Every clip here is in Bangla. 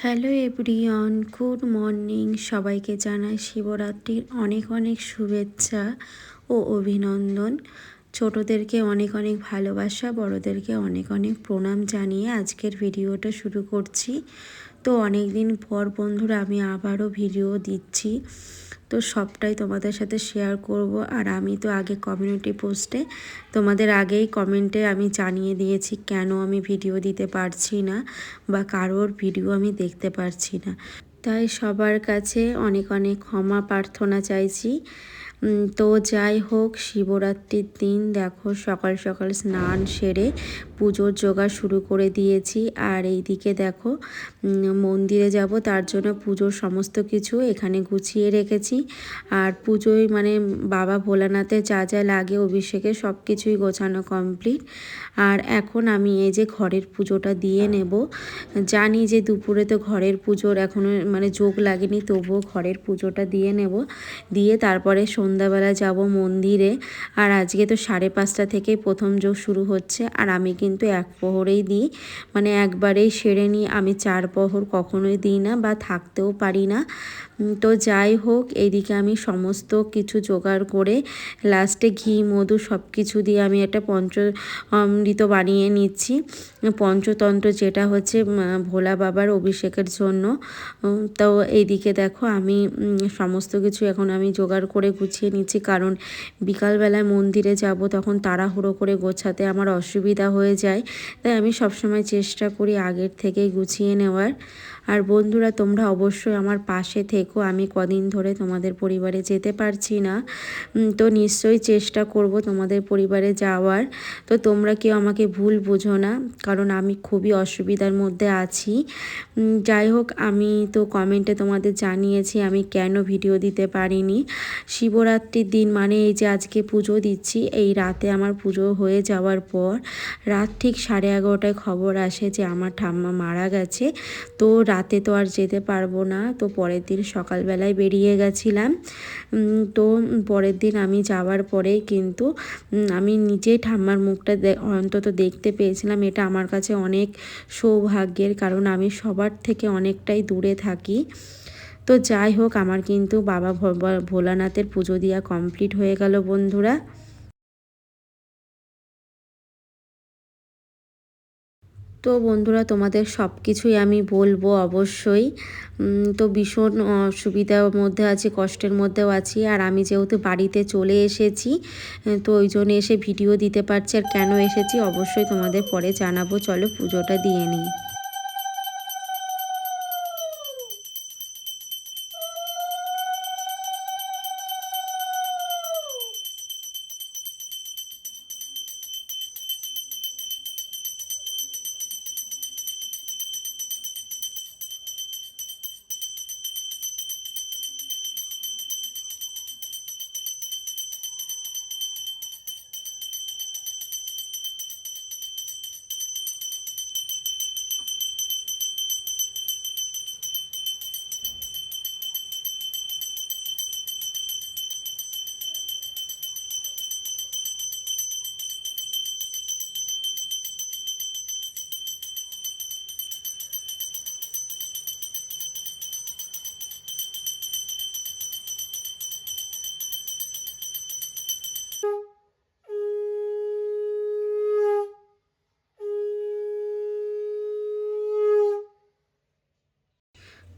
Hello everyone, good morning. সবাইকে জানাই শিবরাত্রির অনেক অনেক শুভেচ্ছা ও অভিনন্দন। ছোটদেরকে অনেক অনেক ভালোবাসা, বড়দেরকে অনেক অনেক প্রণাম জানিয়ে আজকের ভিডিওটা শুরু করছি। তো অনেক দিন পর বন্ধুরা আমি আবারও ভিডিও দিচ্ছি, তো সবটাই তোমাদের সাথে শেয়ার করব। আর আমি তো আগে কমিউনিটি পোস্টে তোমাদের আগেই কমেন্টে আমি জানিয়ে দিয়েছি কেন আমি ভিডিও দিতে পারছি না বা কারোর ভিডিও আমি দেখতে পারছি না। তাই সবার কাছে অনেক অনেক ক্ষমা প্রার্থনা চাইছি। তো যাই হোক, শিবরাত্রির দিন দেখো সকাল সকাল স্নান সেরে পুজোর জোগাড় শুরু করে দিয়েছি। আর এইদিকে দেখো মন্দিরে যাব, তার জন্য পুজোর সমস্ত কিছু এখানে গুছিয়ে রেখেছি। আর পুজোয় মানে বাবা ভোলানাথের যা যা লাগে অভিষেকে সব কিছুই গোছানো কমপ্লিট। আর এখন আমি এই যে ঘরের পুজোটা দিয়ে নেব। জানি যে দুপুরে তো ঘরের পুজোর এখনও মানে যোগ লাগেনি, তবুও ঘরের পুজোটা দিয়ে নেব, দিয়ে তারপরে সন্ধ্যাবেলা যাব মন্দিরে। আর আজকে তো 5:30 থেকেই প্রথম যোগ শুরু হচ্ছে। আর আমি কিন্তু এক প্রহরেই দিই, মানে একবারেই সেরে নিই। আমি 4 প্রহর কখনোই দিই না বা থাকতেও পারি না। তো যাই হোক, এইদিকে আমি সমস্ত কিছু জোগাড় করে লাস্টে ঘি মধু সব কিছু দিয়ে আমি একটা পঞ্চামৃত বানিয়ে নিচ্ছি। পঞ্চতন্ত্র যেটা হচ্ছে ভোলা বাবার অভিষেকের জন্য। তো এইদিকে দেখো আমি সমস্ত কিছু এখন আমি জোগাড় করে গুছিয়ে নিচ্ছি, কারণ বিকালবেলায় মন্দিরে যাব, তখন তাড়াহুড়ো করে গোছাতে আমার অসুবিধা হয়ে যায়। তাই আমি সবসময় চেষ্টা করি আগের থেকেই গুছিয়ে নেওয়ার। আর বন্ধুরা, তোমরা অবশ্যই আমার পাশে থেকো। আমি কদিন ধরে তোমাদের পরিবারে যেতে পারছি না, তো নিশ্চয়ই চেষ্টা করব তোমাদের পরিবারে যাওয়ার। তো তোমরা কেউ আমাকে ভুল বুঝো না, কারণ আমি খুবই অসুবিধার মধ্যে আছি। যাই হোক, আমি তো কমেন্টে তোমাদের জানিয়েছি আমি কেন ভিডিও দিতে পারিনি। শিবরাত্রির দিন মানে এই যে আজকে পুজো দিচ্ছি, এই রাতে আমার পুজো হয়ে যাওয়ার পর রাত ঠিক 11:30টায় খবর আসে যে আমার ঠাম্মা মারা গেছে। তো রাতে তো আর যেতে পারবো না, তো পরের দিন সকালবেলায় বেরিয়ে গেছিলাম। তো পরের দিন আমি যাওয়ার পরেই কিন্তু আমি নিজেই ঠাম্মার মুখটা অন্তত দেখতে পেয়েছিলাম। এটা আমার কাছে অনেক সৌভাগ্যের, কারণ আমি সবার থেকে অনেকটাই দূরে থাকি। তো যাই হোক, আমার কিন্তু বাবা ভোলানাথের পুজো দেওয়া কমপ্লিট হয়ে গেল বন্ধুরা। তো বন্ধুরা, তোমাদের সব কিছুই আমি বলবো অবশ্যই। তো ভীষণ অসুবিধার মধ্যে আছি, কষ্টের মধ্যেও আছি। আর আমি যেহেতু বাড়িতে চলে এসেছি, তো ওই জন্য এসে ভিডিও দিতে পারছি। আর কেন এসেছি অবশ্যই তোমাদের পরে জানাবো। চলো পুজোটা দিয়ে নিই।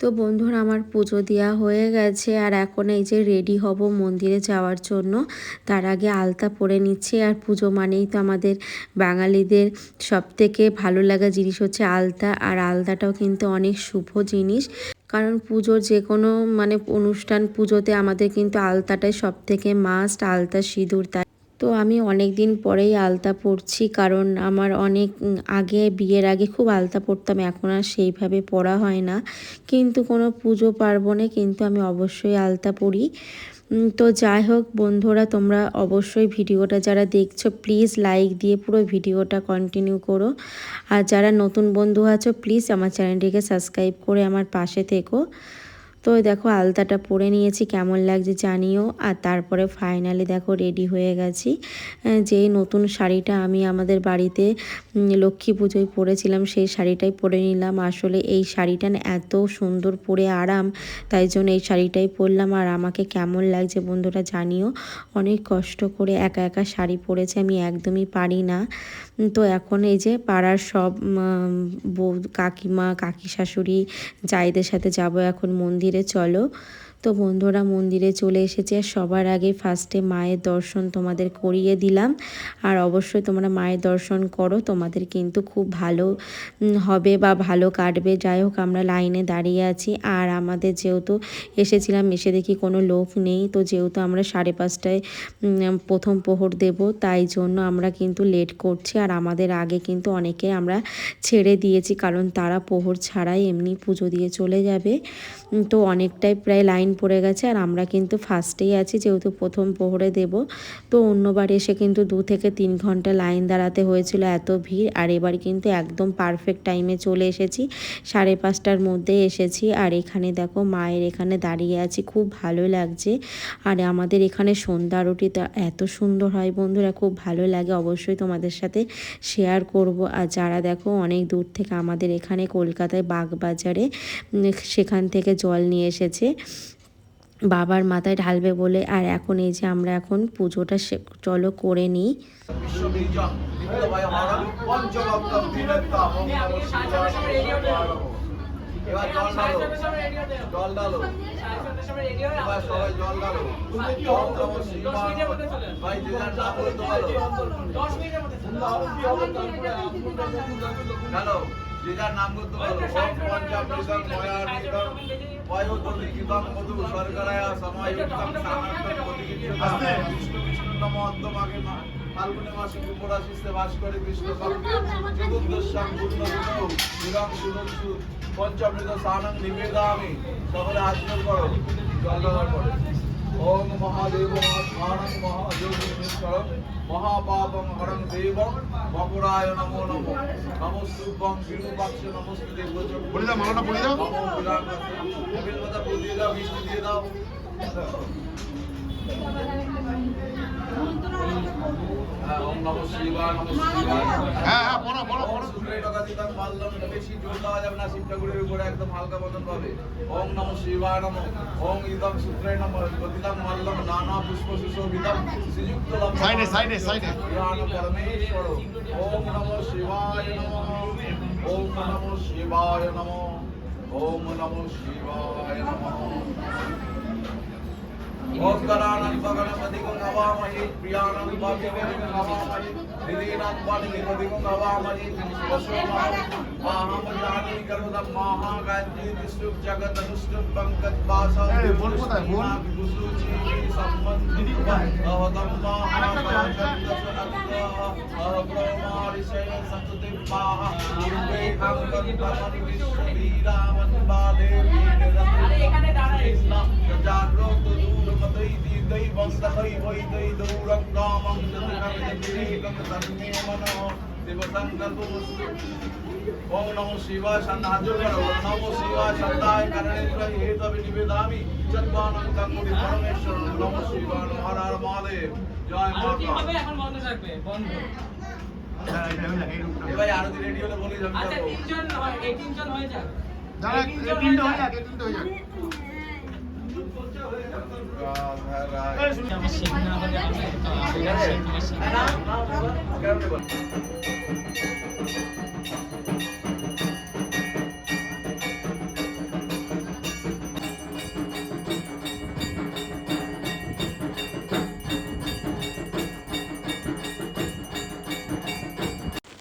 তো বন্ধুরা, আমার পুজো দেওয়া হয়ে গেছে। আর এখন এই যে রেডি হব মন্দিরে যাওয়ার জন্য। তার আগে আলতা পরে নিচ্ছি। আর পুজো মানেই তো আমাদের বাঙালিদের সবথেকে ভালো লাগা জিনিস হচ্ছে আলতা। আর আলতাটাও কিন্তু অনেক শুভ জিনিস, কারণ পুজোর যে কোনো মানে অনুষ্ঠান, পুজোতে আমাদের কিন্তু আলতাটাই সবথেকে মাস্ট, আলতা সিঁদুর। তাই তো আমি অনেক দিন পরেই আলতা পরছি, কারণ আমার অনেক আগে বিয়ের আগে খুব আলতা পরতাম, এখন আর সেইভাবে পরা হয় না। কিন্তু কোনো পুজো পার্বণে কিন্তু আমি অবশ্যই আলতা পরি। তো যাই হোক বন্ধুরা, তোমরা অবশ্যই ভিডিওটা যারা দেখছো প্লিজ লাইক দিয়ে পুরো ভিডিওটা কন্টিনিউ করো। আর যারা নতুন বন্ধু আছো প্লিজ আমার চ্যানেলটিকে সাবস্ক্রাইব করে আমার পাশে থেকো। তো দেখো আলতাটা পরে নিয়েছি, কেমন লাগছে জানিও। আর তারপরে ফাইনালি দেখো রেডি হয়ে গেছি। যে নতুন শাড়িটা আমি আমাদের বাড়িতে লক্ষ্মী পুজোয় পরেছিলাম সেই শাড়িটাই পরে নিলাম। আসলে এই শাড়িটা এত সুন্দর পরে আরাম, তাই জন্য এই শাড়িটাই পরলাম। আর আমাকে কেমন লাগছে বন্ধুরা জানিও। অনেক কষ্ট করে একা একা শাড়ি পরেছি, আমি একদমই পারি না। তো এখন এই যে পাড়ার সব কাকিমা কাকি শাশুড়ি জাইদের সাথে যাব এখন মন্দিরে, চলো। তো বন্ধুরা মন্দিরে চলে এসেছে। সবার আগে ফার্স্টে মায়ের দর্শন তোমাদের করিয়ে দিলাম। আর অবশ্যই তোমরা মায়ের দর্শন করো, তোমাদের কিন্তু খুব ভালো হবে বা ভালো কাটবে। যাই হোক আমরা লাইনে দাঁড়িয়ে আছি। আর আমাদের যেহেতু এসেছিলাম, এসে দেখি কোনো লোক নেই। তো যেহেতু আমরা 5:30টায় প্রথম প্রহর দেব, তাই জন্য আমরা কিন্তু লেট করছি। আর আমাদের আগে কিন্তু অনেকে আমরা ছেড়ে দিয়েছি, কারণ তারা প্রহর ছাড়াই এমনি পুজো দিয়ে চলে যাবে। তো অনেকটাই প্রায় লাইন পড়ে গেছে। আর আমরা কিন্তু ফার্স্টেই আছি, যেহেতু প্রথম প্রহরে দেব। তো অন্যবার এসে কিন্তু 2 থেকে 3 ঘন্টা লাইন দাঁড়াতে হয়েছিল, এত ভিড়। আর এবার কিন্তু একদম পারফেক্ট টাইমে চলে এসেছি, 5:30টার মধ্যে এসেছি। আর এখানে দেখো মায়ের এখানে দাঁড়িয়ে আছি, খুব ভালো লাগছে। আর আমাদের এখানে সন্ধ্যা আরতিটা এত সুন্দর হয় বন্ধুরা, খুব ভালো লাগে। অবশ্যই তোমাদের সাথে শেয়ার করব। আর যারা দেখো অনেক দূর থেকে আমাদের এখানে কলকাতায় বাগবাজারে সেখান থেকে জল নিয়ে এসেছে বাবার মাথায় ঢালবে বলে। আর এখন এই যে আমরা এখন পুজোটা চলো করে নিই। এবার জল ঢালো এবার সবাই জল ঢালো ভাই যে যার নাম বলতে পারো ঢালো যে যার নাম করতে পারো পঞ্চামৃতম ময়ামৃতম বয়োদলিকিতম মধু শর্করায়া সমায়ুক্তম সামাক্তম প্রতিকিচ্ছতাম বিষ্ণু বিষ্ণু নমো অন্তমাগে ফাল্গুনে মাসে কুম্ভরাশিতে বাস করে কৃষ্ণ পক্ষে চতুর্দশাং পূর্ণবিদৌ নিরং সুদংশু পঞ্চামৃত স্নানং নিবেদামি। সকলে হাত জোড় করো জল ঢালার পরে। ওম মহাদেব মহাত্মানং মহাযোগীশ্বরং মহাপাপং হরং দেবং মকরায় নমো নমো নমস্তুভ্যং বিরূপাক্ষ নমস্তে দেবচক্র বলে দাও মালাটা পড়ে দাও। নমো বিরাটে বিলবতা ফুল দিয়ে দাও, মিষ্টি দিয়ে দাও। ওম নমঃ শিবায় নমঃ শিবায়। হ্যাঁ হ্যাঁ বড় বড় বড় সুরে টাকা দিতাম মাল্লম বেশি জোর দেওয়া যাবে না, শিব ঠাকুরের উপরে একদম হালকা বদন পাবে। ওম নমঃ শিবায় নমঃ। ওম ইদম সূত্রে নমঃ গদিতাম মাল্লম নানা পুষ্প সুশোভিতম শ্রীযুক্ত লম্ব সাইডে সাইডে সাইডে জ্ঞান পরমেশ্বর। ওম নমঃ শিবায় নমঃ। ওম নমঃ শিবায় নমঃ। ওম নমঃ শিবায় নমঃ। ओंकारानं गगनपतिगं नवामहे प्रियानं भाग्यवतीं नवामहे हृदीनां वाणिपतिगं नवामहे वसुमाहं महामजानि करुणं महागायत्री विष्णुं जगदनुष्टुं पंकजवासं विभूषुचि सम्बन्धि अवदं महाकाशन्दश अब्रह्मारिषय सतुतिपाः निर्वेदं कल्पमनि विश्ववीरामं वादेवी कृष्ण जाग्रत दैवं सखै वै दै दौरं रामं जतिकं तन्मे मनः शिवसङ्कल्पमस्तु। ओम नमो शिवाय सन्नाजो करो नमो शिवाय सन्ताय करणेन्द्र हेतवे निवेदामि चत्वानं गंगुड़ी परमेश्वर नमो शिवाय हर हर महादेव जय माता। হবে এখন বন্ধ থাকবে বন্ধ। এবারে আরতি রেডি হলে বলি যাবে। আচ্ছা তিনজন হয়, এই তিনজন হয়ে যাক। দাঁড়া তিনটা হয়ে যাক, তিনটা হয়ে যাক।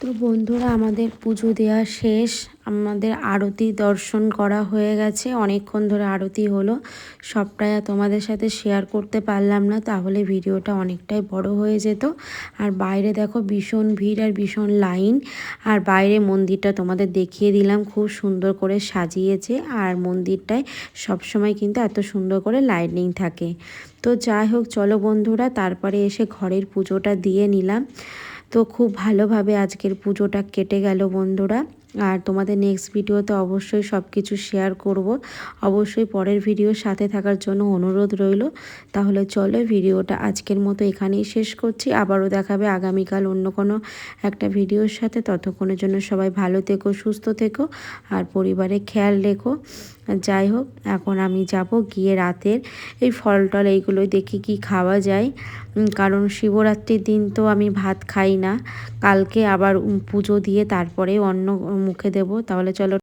তো বন্ধুরা আমাদের পুজো দেওয়া শেষ, আমাদের আরতি দর্শন করা হয়ে গেছে। অনেকক্ষণ ধরে আরতি হলো, সবটাই তোমাদের সাথে শেয়ার করতে পারলাম না, তাহলে ভিডিওটা অনেকটাই বড় হয়ে যেত। আর বাইরে দেখো ভীষণ ভিড় আর ভীষণ লাইন। আর বাইরে মন্দিরটা তোমাদের দেখিয়ে দিলাম, খুব সুন্দর করে সাজিয়েছে। আর মন্দিরটায় সবসময় কিন্তু এত সুন্দর করে লাইটিং থাকে। তো যাই হোক চলো বন্ধুরা, তারপরে এসে ঘরের পুজোটা দিয়ে নিলাম। তো খুব ভালোভাবে আজকের পুজোটা কেটে গেল বন্ধুরা। আর তোমাদের নেক্সট ভিডিওতে অবশ্যই সব কিছু শেয়ার করব। অবশ্যই পরের ভিডিওর সাথে থাকার জন্য অনুরোধ রইল। তাহলে চলো ভিডিওটা আজকের মতো এখানেই শেষ করছি। আবারও দেখাবে আগামীকাল অন্য কোনো একটা ভিডিওর সাথে। ততক্ষণের জন্য সবাই ভালো থেকো, সুস্থ থেকো আর পরিবারের খেয়াল রেখো। যাই হোক, এখন আমি যাব গিয়ে রাতের এই ফল টল এইগুলোই দেখি কি খাওয়া যায়, কারণ শিবরাত্রির দিন তো আমি ভাত খাই না। কালকে আবার পুজো দিয়ে তারপরে অন্ন মুখে দেব। তাহলে চলো।